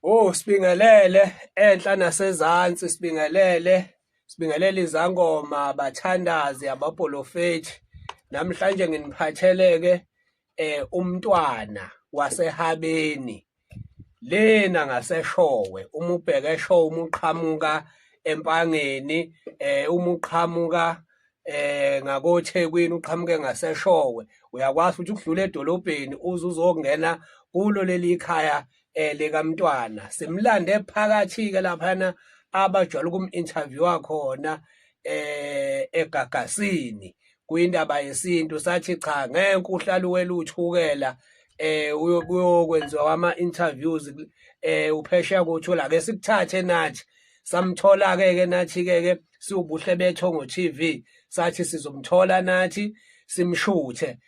Sibingelele enhla nasezantsi, sibingelele izangoma, abathandazi, abapolofethi. Namhlanje nginiphatheleke umntwana waseHabeni lena ngaseShowe. Uma ubheka eShowe, uma uqhamuka Empangeni, uma uqhamuka ngakoThekwini, uqhamuke ngaseShowe, uyakwazi ukuthi ukudlula edolobheni uze uzongena kulo leli khaya likamntwana. Simlande phakathi-ke laphana abajwayele ukum-interviewa khona egagasini kwindaba yeSintu. Sathi cha, ngeke uhlale uwela uthukela kuyokwenziwa ama-interviews uphesheya kothula. Ake sikuthathe nathi, samthola-ke nathi-ke siwubuhle bethongo TV, sathi sizomthola nathi simshuthe.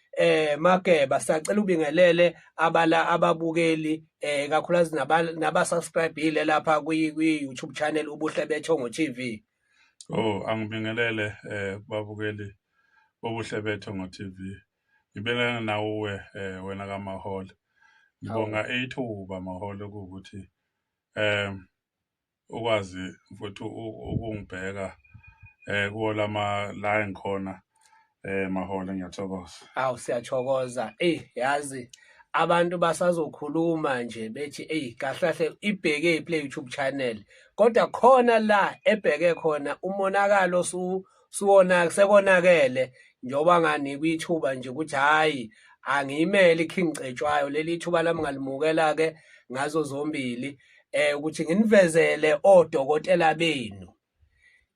Mageba, sacela ubingelele ababukeli kakhulukazi nabasubscribe-ile lapha kwi-YouTube channel ubuhle bethongo TV. Angibingelele babukeli bobuhle bethongo TV. Ngibingelele nawe wena kaMaholo. Ngibonga ithuba Maholo ukuthi ukwazi futhi ukungibheka kuwo lama la ngikhona Maholo, ngiyathokoza. Siyathokoza. Yazi abantu basazokhuluma nje bethi kahle ibheke play YouTube channel, kodwa khona la ebheke khona umonakalo sekonakele njengoba nganikwa ithuba nje ukuthi hayi angiyimele ikhingcetshwayo leli thuba lami ngalimukela-ke ngazo zombili ukuthi nginivezele odokotela benu.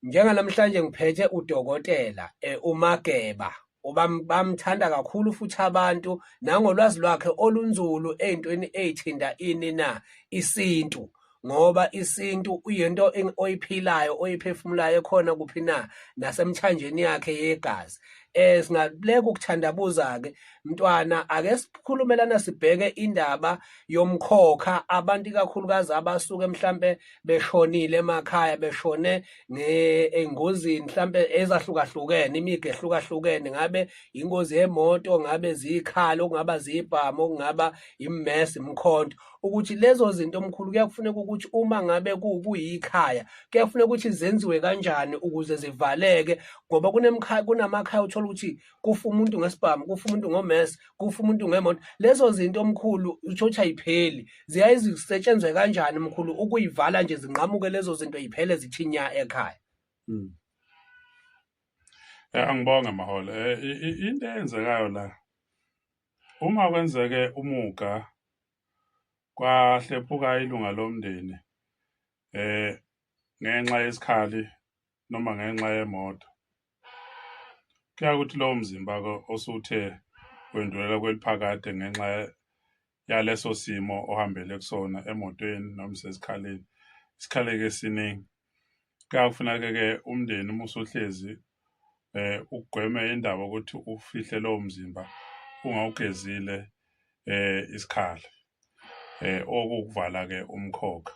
Njenganamhlanje ngiphethe udokotela uMageba, bamthanda kakhulu futhi abantu nangolwazi lwakhe olunzulu ey'ntweni ey'thinta ini na iSintu, ngoba iSintu uyinto oyiphilayo oyiphefumulayo ekhona kuphi na nasemthanjeni yakhe yegazi. Singaleka ukuthandabuza-ke mntwana, ake sikhulumelana sibheke indaba yomkhokha. Abantu ikakhulukazi abasuke mhlampe beshonile emakhaya, beshone engozini mhlampe ezahlukahlukene, imiga ehlukahlukene, ngabe ingozi yemoto, ngabe zikhalo, okungaba zibhamu, okungaba immesi, imkhonto. Ukuthi lezo zinto omkhulu kuyakufuneka ukuthi uma ngabe kuyikhaya kuyakufuneka ukuthi zenziwe kanjani ukuze zivaleke, ngoba kunamakhaya uthola ukuthi kufa umuntu ngesibhamu, kufa umuntu ngomesi, kufa umuntu ngemoto. Lezo zinto omkhulu utsho ukuthi ayipheli, ziyaye zisetshenzwe kanjani mkhulu ukuyivala nje zinqamuke lezo zinto yiphele zithinya ekhaya? Angibonga Maholo. Into eyenzekayo la, uma kwenzeke umuga kwahlephuka ilunga lomndeni ngenxa yesikhali noma ngenxa yemoto, kuya ukuthi lowo mzimba osuthe wendulela kweliphakade ngenxa yaleso simo ohambele kusona emotweni noma sesikhaleni, isikhali-ke esiningi. Kuyakufuneka-ke umndeni uma usuhlezi ugweme indaba ukuthi ufihle lowo mzimba ungawugezile isikhali okukuvala-ke umkhokha.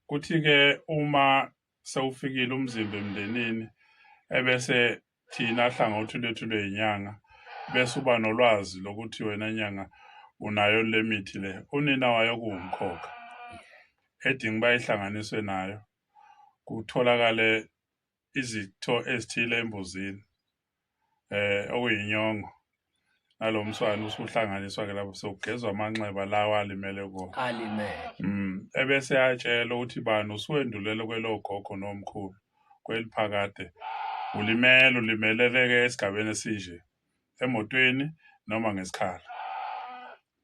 Kuthi-ke uma sewufikile umzimba emndenini, ebese thina hlangothi lethu lweyinyanga bese uba nolwazi lokuthi wena nyanga unayo le mithi le, unina wayo kuwumkhokha edinga bayihlanganiswe nayo, kutholakale izitho ezithile embuzini okuyinyongo. Nalo mswane usuhlanganiswa-ke lapho sokugezwa amanxeba lawa alimele kuwo. Ebese yatshela ukuthi bani usuwendulele kwelo gogo nomkhulu kweliphakade, ulimeleleke esigabeni esinje, emotweni noma ngesikhali.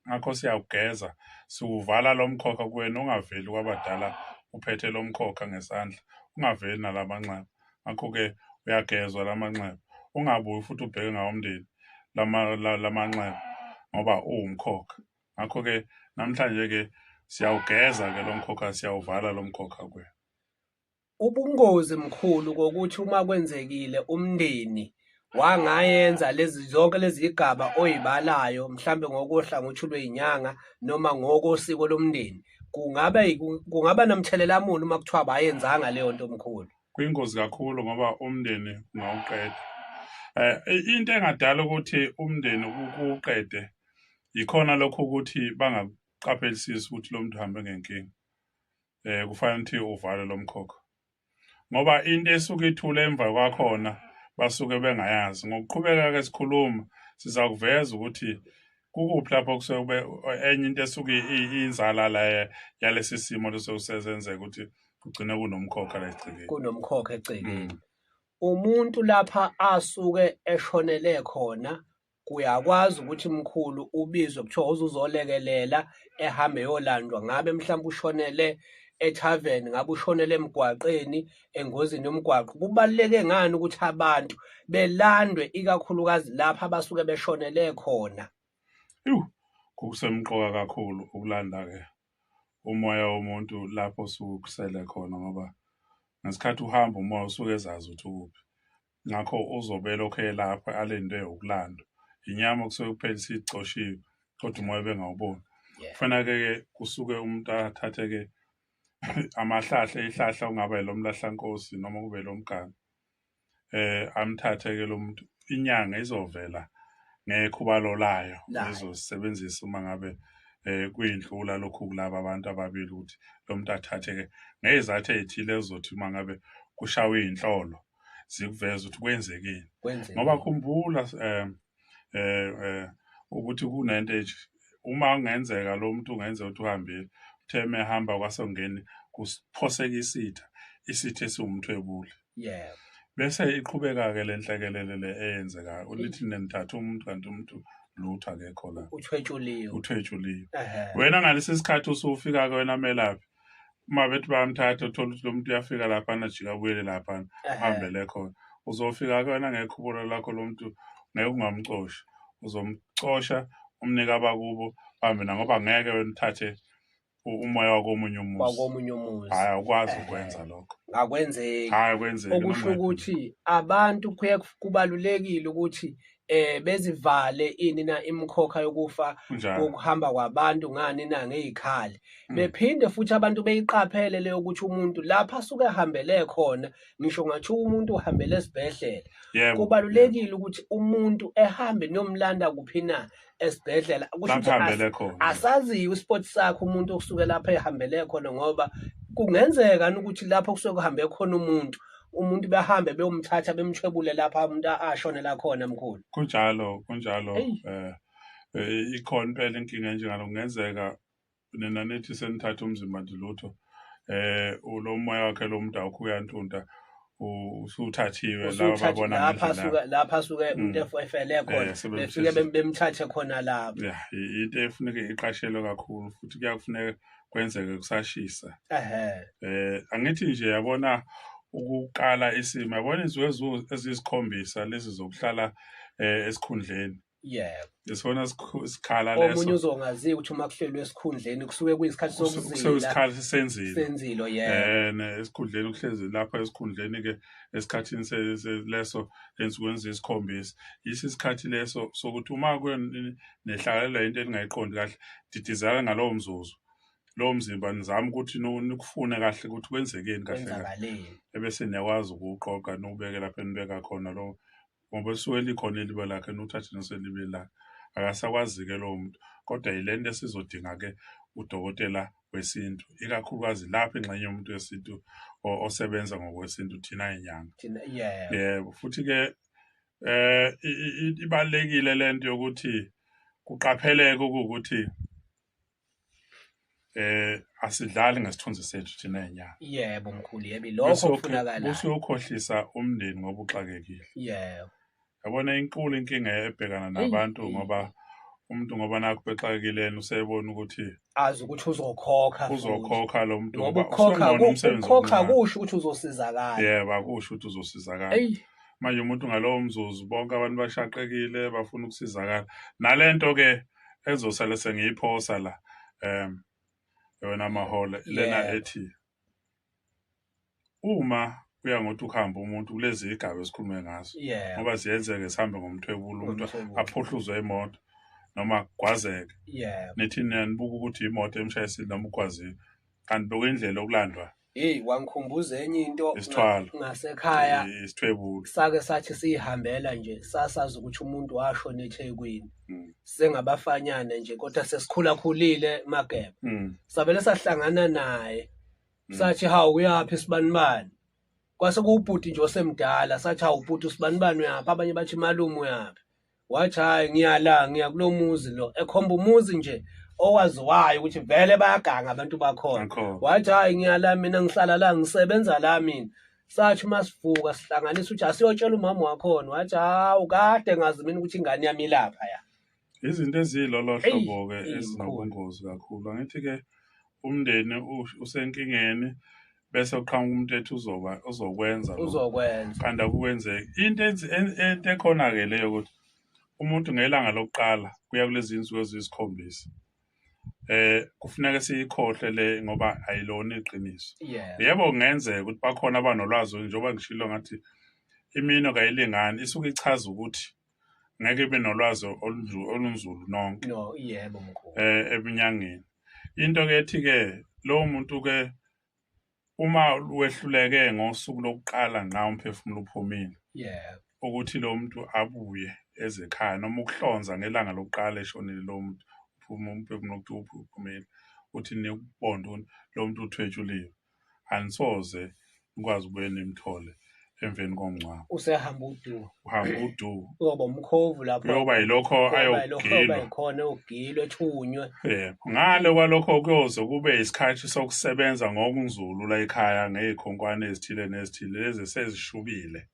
Ngakho siyawugeza, siwuvala lo mkhokha kuwena, ungaveli kwabadala uphethe lo mkhokha ngesandla, ungaveli nalamanxeba. Ngakho-ke uyagezwa lamanxeba, ungabuyi futhi ubheke ngawo umndeni lamanxeba ngoba uwumkhokha. Ngakho-ke namhlanje-ke siyawugeza-ke lo mkhokha, siyawuvala lo mkhokha kuwena. Ubungozi mkhulu kokuthi uma kwenzekile umndeni wangayenza zonke lezi igaba oyibalayo, mhlambe ngokohlangothi lweyinyanga noma ngokosiko lomndeni, kungaba namthelela muni uma kuthiwa bayenzanga leyo nto mkhulu? Kuyingozi kakhulu ngoba umndeni ungawuqeda. Into engadala ukuthi umndeni ukuqede ikhona lokho ukuthi qaphelisisa ukuthi lo muntu uhambe ngenkinga kufanele ukuthi uvale lo mkhokha ngoba into esuke ithule emva kwakhona basuke bengayazi. Ngokuqhubeka-ke sikhuluma sizakuveza ukuthi kukuphi lapho kusuke enye into esuke inzala la yalesi simo lesokusenzeka ukuthi kugcine kunomkhokha la egcekeni. Kunomkhokha egcekeni. Umuntu lapha asuke eshonele khona kuyakwazi ukuthi mkhulu ubizwe kuthiwa uzolekelela ehambe yolandwa. Ngabe mhlawumbe ushonele ethaveni, ngabe ushonele emgwaqeni engozini yomgwaqo. Kubaluleke ngani ukuthi abantu belandwe ikakhulukazi lapha abasuke beshonele khona? Kusemqoka kakhulu ukulanda-ke umoya womuntu lapho usukusele khona ngoba ngesikhathi uhamba umoya usuke ezazi ukuthi ukuphi. Ngakho uzobe lokho lapha alinde ukulandwa. Inyama kusuke kuphela isicoshiwe kodwa umoya bengawuboni. Kufanele-ke kusuke umuntu athathe-ke ihlahla ongaba elomlahlankosi noma kube elomganga. Amthathe-ke lo muntu. Inyanga izovela ngekhubalo layo ezosebenzisa uma ngabe kuyindlula lokhu kulaba abantu ababili ukuthi lo muntu athathe-ke ngezathu ezithile ezothi uma ngabe kushawe iy'nhlolo zikuveza ukuthi kwenzekile. Ngoba khumbula ukuthi kunento nje uma kungenzeka lo muntu ungenzeka ukuthi uhambile utheme ehamba kwasongeni kuphoseka isitha esiwumthwebuli. Bese iqhubeka-ke le nhlekelele le eyenzekayo ulithi nenithatha umuntu kanti umuntu lutho akekho la, uthwetshuliwe. Wena ngalesi sikhathi usufika-ke wena melaphi uma bethi bayamthatha uthola ukuthi lo muntu uyafika laphana ajika abuyele laphana ahambele khona. Uzofika-ke wena ngekhubulo lakho lo muntu ngeke ungamcoshi, uzomcosha umnike abakubo hambe na ngoba ngeke wena uthathe umoya wakomunye umuzi. Hhayi, awukwazi ukwenza lokho. Akwenzeki. Okusho ukuthi abantu kubalulekile ukuthi bezivale imikhokha yokufa kokuhamba kwabantu ngani na ngey'khali. Bephinde futhi abantu beyiqaphele leyo ukuthi umuntu lapha asuke ehambele khona, ngisho ngathiwa umuntu uhambele esibhedlela. Kubalulekile ukuthi umuntu ehambe niyomlanda kuphi na esibhedlela. Kusho ukuthi asaziwe isport sakhe umuntu osuke lapha ehambele khona ngoba kungenzeka ukuthi lapho kusuke kuhambe khona umuntu behambe beyomthatha bemthwebule lapha umuntu ashonela khona mkhulu. Kunjalo. Ikhona impela inkinga enjengalo. Kungenzeka nina nithi senithatha umzimba nje lutho lo moya wakhe lo muntu awukho uyantunta usuthathiwe laba babona lapha asuke umuntu efele khona befike bemthathe khona lapho. Into efuneka iqashelwe kakhulu futhi kuyakufuneka kwenzeke kusashisa. Angithi nje yabona ukuqala isimo, yabona izinsuku eziyisikhombisa lezi zokuhlala esikhundleni. Isona isikhala leso. Omunye uzongaziyo ukuthi uma kuhlelwe esikhundleni kusuke kuyisikhathi sokuzila. Kuseyisikhathi senzilo. Esikhundleni uhlezi lapha esikhundleni-ke esikhathini leso ensukwini eziyisikhombisa. Yisi isikhathi leso sokuthi uma nehlakalelwa into eningayiqondi kahle, didizana ngalowo mzuzu. Lowo mzimba nizama ukuthi nikufune kahle ukuthi kwenzekeni kahle. Ebese niyakwazi ukuwuqoqa niwubeke lapha enibeka khona lo ngoba suke likhona elibe lakhe nuthathe neselibe lakhe. Akasakwazi-ke lowo muntu. Kodwa yile nto esizodinga-ke udokotela wesintu, ikakhulukazi lapha engxenye yomuntu wesintu osebenza ngokwesintu thina inyanga. Futhi-ke ibalulekile le nto yokuthi kuqapheleke ukuthi asidlali ngesithunzi sethu thina inyanga. Yebo mkhulu, lokho kufunakala. Usuyokhohlisa umndeni ngoba uxakekile. Yabona inkulu inkinga ebhekana nabantu ngoba umuntu ngoba nakho bexakekile usebona ukuthi azi ukuthi uzokhokha lo muntu ngoba ukukhokha kusho ukuthi uzosizakala. Akusho ukuthi uzosizakala. Manje umuntu ngalowo mzuzu bonke abantu bashaqekile bafuna ukusizakala. Nalento-ke ezosala sengiyiphosa la yona mahole lena ethi uma kuya ngokuthi ukuhamba umuntu kulezi igaba esikhulume ngazo ngoba ziyenzeke sihambe ngomthwebulo umuntu aphohluzwe imoto noma kwazeke. Nithi nibuka ukuthi imoto emshayisile noma ukwaziwe kanti bekuyindlela okulandwa Wangikhumbuza enye into isithwalo ngasekhaya isithwebulo sake sathi sihambela nje sasazi ukuthi umuntu washona eThekwini. Sengabafanyana nje kodwa sesikhulakhulile Mageba. Sabele sahlangana naye. Sathi hawu uyaphi sibanibani? Kwase kuwubhuti nje osemdala sathi hawu ubhuti sibanibani uyaphi? Abanye bathi malume uyaphi? Wathi hayi ngiya kulo muzi lo. Ekhomba umuzi nje owaziwayo ukuthi vele bayaganga abantu bakhona. Wathi hayi ngiyala mina ngihlala la ngisebenza la mina. Sathi masivuka sihlanganisa ukuthi asiyotshela umama wakhona. Wathi hawu kade ngazi mina ukuthi ingane yami ilapha ya. Izinto ezilolo hlobo ke ezinobungozi kakhulu. Angithi-ke umndeni usenkingeni bese uqhamuka umuntu ethi uzokwenza kanti akukwenzeki. Into ekhona-ke leyo ukuthi umuntu ngelanga lokuqala kuya kulezi insuku eziyisikhombisa kufuneka siyikhohle le ngoba ayilona iqiniso. Yebo kungenzeka ukuthi bakhona abanolwazi njengoba ngishilo ngathi imino kayilingani isuke ichaza ukuthi ngeke ibe nolwazi olunzulu nonke. Yebo mkhulu. Ebunyangeni. Into-ke ethi-ke lowo muntu-ke uma wehluleke ngosuku lokuqala nqa umphefumulo uphumile ukuthi lo muntu abuye ezekhaya noma ukuhlonza ngelanga lokuqala eshonile lo muntu umphefumulo uphumile uthi nikubonde lo muntu uthwetshuliwe anisoze ukwazi ukubuye nimthole emveni komngcwabo. Usehamba udu. Uhamba udu. Uyoba umkhovu lapho. Kuyoba yilokho ayogilwa. Khona ogilwe ethunywe. Ngale kwalokho kuyoze kube isikhathi sokusebenza ngokunzulu la ekhaya ngezikhonkwane ezithile nezithile lezi sezishubile.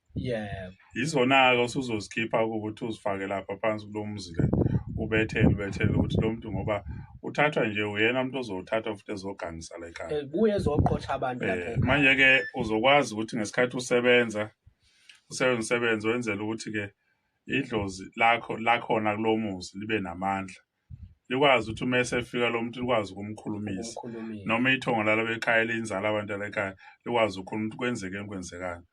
Izona-ke usuzozikhipha ukuthi uzifake lapha phansi kulo muzi le ubethele ukuthi lo muntu ngoba uthathwa nje uyena umuntu ozothathwa futhi ezogangisa la ekhaya. Buye ezoqotha abantu lapha. Manje-ke uzokwazi ukuthi ngesikhathi usebenza wenzela ukuthi-ke idlozi lakhona kulo muzi libe namandla. Likwazi ukuthi uma esefika lo muntu likwazi ukumkhulumisa. Noma ithongo lala ekhaya linzala abantu la ekhaya likwazi ukukhuluma ukuthi kwenzekani.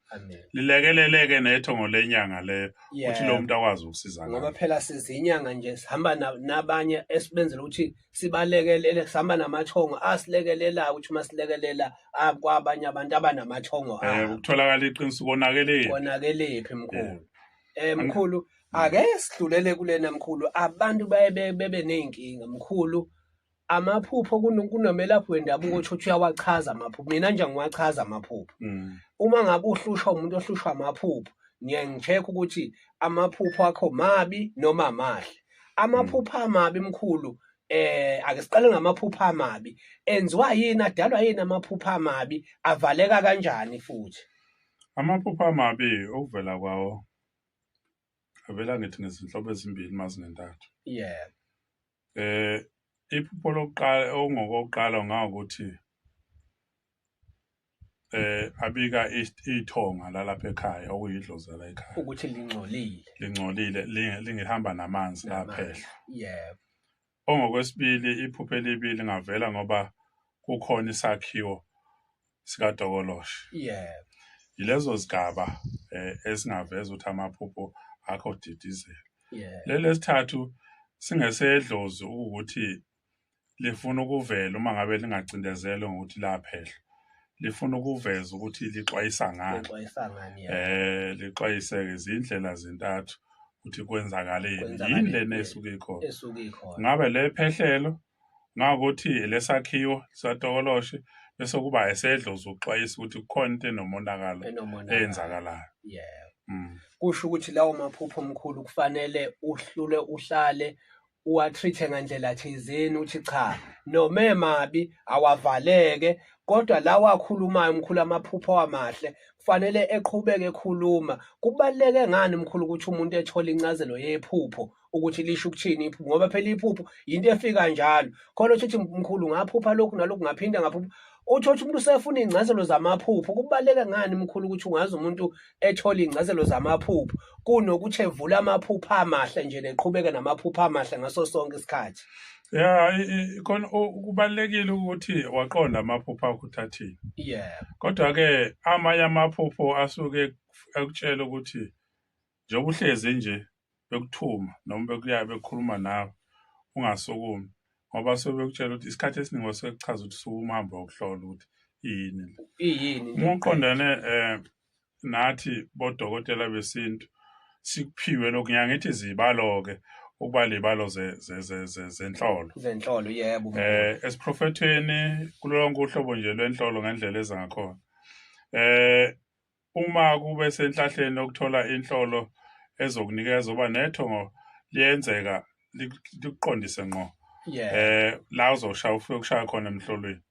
Lilekeleleke nethongo lenyanga leyo ukuthi lo muntu akwazi ukusizakala. Ngoba phela sizinyanga nje sihamba nabanye esibenzela ukuthi sibalekelele sihamba namathongo asilekelela ukuthi masilekelela kwabanye abantu abanamathongo ukutholakala iqiniso konakelephi mkhulu. Mkhulu ake sidlulele kulena mkhulu abantu bebe nenkinga mkhulu amaphupho kunomelaphi wendabuko ukuthi uyawachaza amaphupho. Mina nje ngiwachaza amaphupho. Uma ngabe uhlushwa umuntu ohlushwa amaphupho ngicheck ukuthi amaphupho akho mabi noma mahle. Amaphupho amabi mkhulu ake siqale ngamaphupho amabi. Enziwa yini adalwa yini amaphupho amabi avaleka kanjani futhi? Amaphupho amabi okuvela kwawo avela ngithi ngezinhlobo ezimbili mazingentathu. Iphupho lokuqala ongokokuqala ngawukuthi abika ithonga lalapha ekhaya okuyidlozi la ekhaya ukuthi lingcolile lingihamba namanzi laphehla. Ongokwesibili iphupho elibili ngavela ngoba kukhona isakhiwo sikaDokoloshe. Yilezo zigaba esingaveza ukuthi amaphupho akho didizela. Lelesithathu singesedlozi ukuthi lifuna ukuvela uma ngabe lingacindezelwe ngokuthi laphehla. Lifuna ukuveza ukuthi lixwayisa ngani. Lixwayise izindlela zintathu ukuthi kwenzakaleni. Yini lena esuke ikhona. Ngabe lephehlelo ngakuthi lesakhiwo saDokoloshe bese kuba esedlozi ukuxwayisa ukuthi kukhona into enomonakalo eyenzakalayo. Kusho ukuthi lawo maphupho omkhulu kufanele uhlale uwatreat ngendlela thizeni uthi cha noma emabi awavaleke kodwa lawa akhulumayo umkhulu amaphupho amahle kufanele eqhubeke ekhuluma. Kubaleke ngani mkhulu ukuthi umuntu ethola incazelo yephupho ukuthi lisho ukuthini iphupho ngoba phela iphupho into efika njalo. Khona uthi mkhulu ngaphupha lokhu nalokhu ngaphinda ngaphupha. Uthi umuntu usefuna ingcazelo zamaphupho. Kubaleke ngani mkhulu ukuthi ungazi umuntu ethola ingcazelo zamaphupho kunokuthi evula amaphupho amahle nje neqhubeke namaphupho amahle ngaso sonke isikhathi. Khona kubalekile ukuthi waqonda amaphupho akho uthathini. Kodwa-ke amanye amaphupho asuke ekutshela ukuthi njengoba uhlezi nje bekuthuma noma bekhuluma nawe ungasukumi ngoba sobe bekutshela ukuthi isikhathi esiningi wasekuchaza ukuthi sukuma uhambe ukuhlola ukuthi iyini uma uqondane nathi bodokotela besintu sikuphiwe lokunyanga ethi zibalo-ke ukuba libalo zenhlolo yebo esiprofethweni kulonke uhlobo nje lwenhlolo ngendlela eza ngakhona uma kube senhlahleni okuthola inhlolo ezokunikeza uba nethongo liyenzeka likuqondise ngqo la uzoshaya ufike ukushaya khona emhlolweni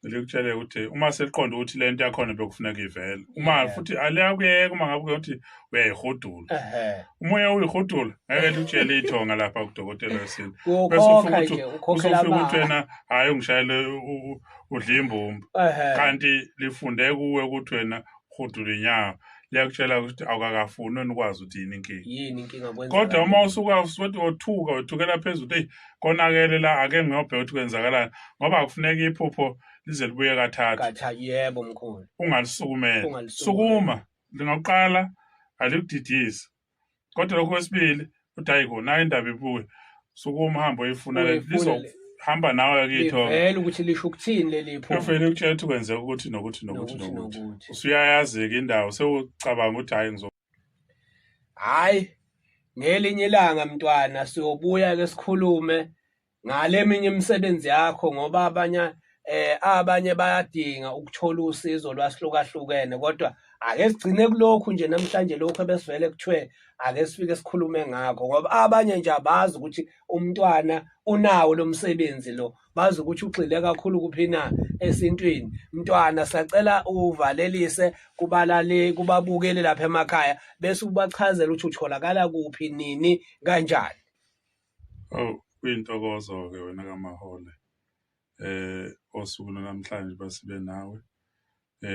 likutshele ukuthi uma seliqonda ukuthi lento yakhona bekufuneka ivele uma futhi aliyakuyeka uma ngabe ukuthi uyayihudula umoya uyihudula ngeke likutshele ithonga lapha kudokotela wesintu bese ufika ukuthi wena hayi ungishayele udla imbumba kanti lifunde kuwe ukuthi wena hudula inyawo liyakutshela ukuthi awukakafuni wena ukwazi ukuthi yini inkinga kodwa uma usuke wethukela phezulu eyi konakele la ake ngiyobheka ukuthi kwenzakalani ngoba akufuneka iphupho lize libuye kathathu yebo mkhulu ungalisukumela sukuma lingakuqala alikudidisi kodwa lokho kwesibili uthi hayi kona indaba ibuye sukuma hamba uyifuna lizohamba nawe kitho vele ukuthi lisho ukuthini leli phupho ufele ukutshela ukuthi kwenzeka ukuthi nokuthi usuyayazi-ke indawo sewucabanga ukuthi hayi ngelinye ilanga mntwana siyobuya-ke sikhulume ngale minye imisebenzi yakho ngoba abanye bayadinga ukuthola usizo lwahlukahlukene kodwa ake sigcine kulokhu nje namhlanje lokhu ebesivele kuthiwe ake sifike sikhulume ngakho ngoba abanye nje abazi ukuthi umntwana unawo lo msebenzi lo bazi ukuthi ugxile kakhulu kuphina esintwini mntwana sacela uvalelise kubabukeli lapha emakhaya bese ubachazela ukuthi utholakala kuphi nini kanjani. Kuyintokozo-ke wena kaMahole osuku namhlanje basibe nawe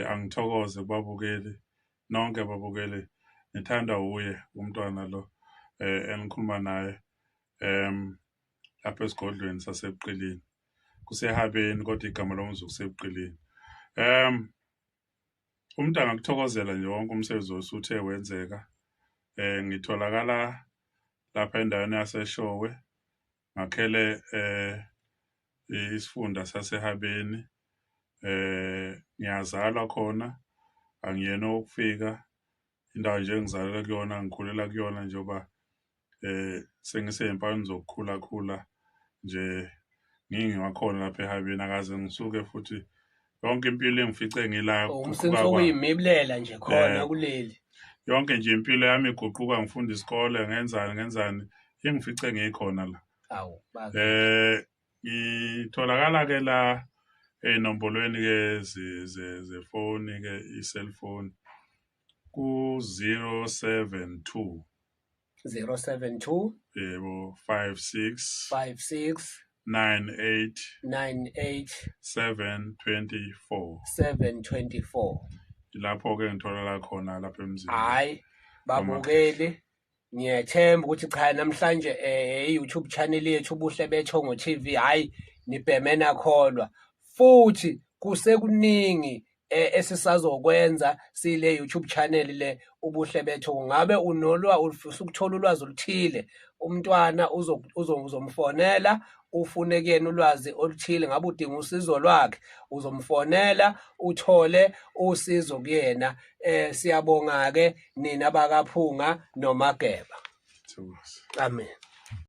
angithokoze kubabukeli nonke ababukeli ngithanda uye umntwana lo engikhuluma naye lapha esigodlweni sasebuqilini kusehabeni kodwa igama lomzuku kusebuqilini umuntu angakuthokozela nje wonke umsebenzi osuthe wenzeka ngitholakala lapha endaweni yaseShowe ngakhele isifunda sasehabeni ngiyazalwa khona angiyena okufika indawo nje engizalela kuyona ngikhulela kuyona njengoba sengisey'mpawini zokukhula nje ngingakhona lapha ehabeni akaze ngisuke futhi yonke impilo engifice ngila umsenzokuyimibulela nje khona kuleli yonke nje impilo yami iguquka ngifunda isikole ngenzani engifice ngikhona la ngitholakala-ke la ey'nombolweni-ke zefoni-ke i-cellphone ku-072 yebo 56 98 724 lapho-ke ngitholakala khona lapha emzini hayi babukeli ngiyethemba ukuthi cha namhlanje i-YouTube channel yethu Ubuhle Bethongo TV hayi nibheme nakholwa futhi kusekuningi esisazokwenza sile YouTube channel le Ubuhle Bethongo ngabe usukuthola ulwazi oluthile umntwana uzomfonela ufune kuyena ulwazi oluthile ngabe udinga usizo lwakhe uzomfonela uthole usizo kuyena siyabonga ke nina bakaphunga noMageba Thokoza. Amen.